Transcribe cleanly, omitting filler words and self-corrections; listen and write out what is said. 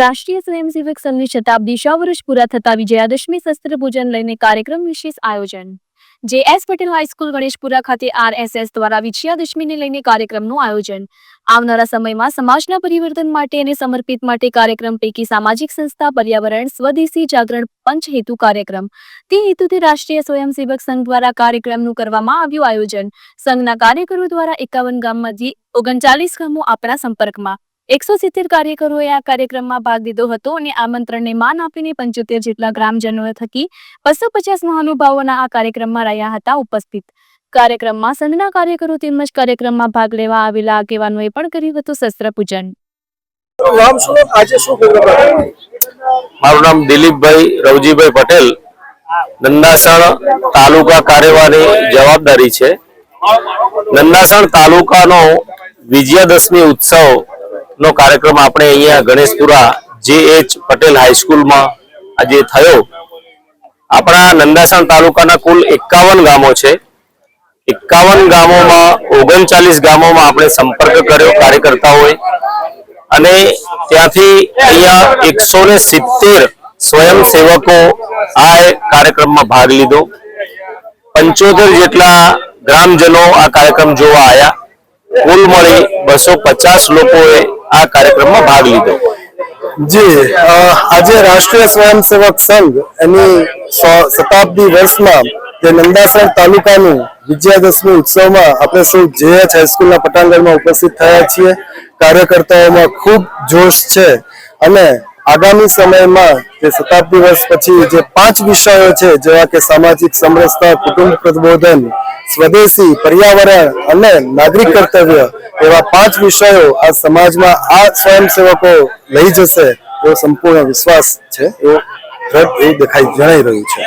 રાષ્ટ્રીય સ્વયંસેવક સંઘની શતાબ્દી 100 વર્ષ પૂરા થતા વિજયાદશમી શસ્ત્ર પૂજન લઈને કાર્યક્રમ વિશેષ આયોજન જે.એસ. પટેલ હાઈસ્કૂલ ગણેશપુરા ખાતે આરએસએસ દ્વારા વિજયાદશમીને લઈને કાર્યક્રમનું આયોજન આવનારા સમયમાં સમાજના પરિવર્તન માટે અને સમર્પિત માટે કાર્યક્રમ પૈકી સામાજિક સંસ્થા પર્યાવરણ સ્વદેશી જાગરણ પંચ હેતુ કાર્યક્રમ તે હેતુથી રાષ્ટ્રીય સ્વયંસેવક સંઘ દ્વારા કાર્યક્રમનું કરવામાં આવ્યું આયોજન સંઘના કાર્યકરો દ્વારા 51 ગામમાંથી 39 ગામો આપણા સંપર્કમાં 170 કાર્યકરોએ આ કાર્યક્રમમાં ભાગ લીધો હતો અને આમંત્રણને માન આપીને 75 જેટલા ગ્રામજનો થકી 250 મહાનુભાવોના આ કાર્યક્રમમાં રહ્યા હતા ઉપસ્થિત કાર્યક્રમમાં સંઘના કાર્યકરો તેમજ કાર્યક્રમમાં ભાગ લેવા આવેલા આગેવાનોએ પણ કર્યું હતું શસ્ત્ર પૂજન। મારું નામ દિલીપભાઈ રવજીભાઈ પટેલ નંદાસણ તાલુકા કાર્યવાહની જવાબદારી છે। નંદાસણ તાલુકાનો વિજયાદશમી ઉત્સવ નો कार्यक्रम આપણે અહીંયા ગણેશપુરા જે.એચ. પટેલ હાઈસ્કૂલમાં આજે થયો। આપણા નંદાસણ તાલુકાના કુલ 51 ગામો છે। 51 ગામોમાં 39 ગામોમાં આપણે સંપર્ક કર્યો કાર્યકર્તાઓએ અને ત્યાંથી અહીંયા 170 સ્વયંસેવકો આ કાર્યક્રમમાં ભાગ લીધો। 75 જેટલા ગ્રામજનો આ કાર્યક્રમ જોવા આવ્યા। कुल मळी 250 लोकोए आ कार्यक्रम में भाग लीधो। जी आज राष्ट्रीय स्वयंसेवक संघ एनी शताब्दी वर्ष में नंदासण तालुका विजयादशमी उत्सव में अपने सौ जे.एच. हाईस्कूल पटांगण में उपस्थित थया छीए। कार्यकर्ताओं में खूब जोश है अने आगामी समय में शताब्दी वर्ष पछी जे 5 विषयों है जेवा के सामाजिक समरसता कुटुंब प्रबोधन स्वदेशी पर्यावरण अने नागरिक कर्तव्य एवं 5 विषयों आ समाज में आ स्वयंसेवको लई जशे एवो संपूर्ण विश्वास है। एवो देखाई जणाई रह्युं छे।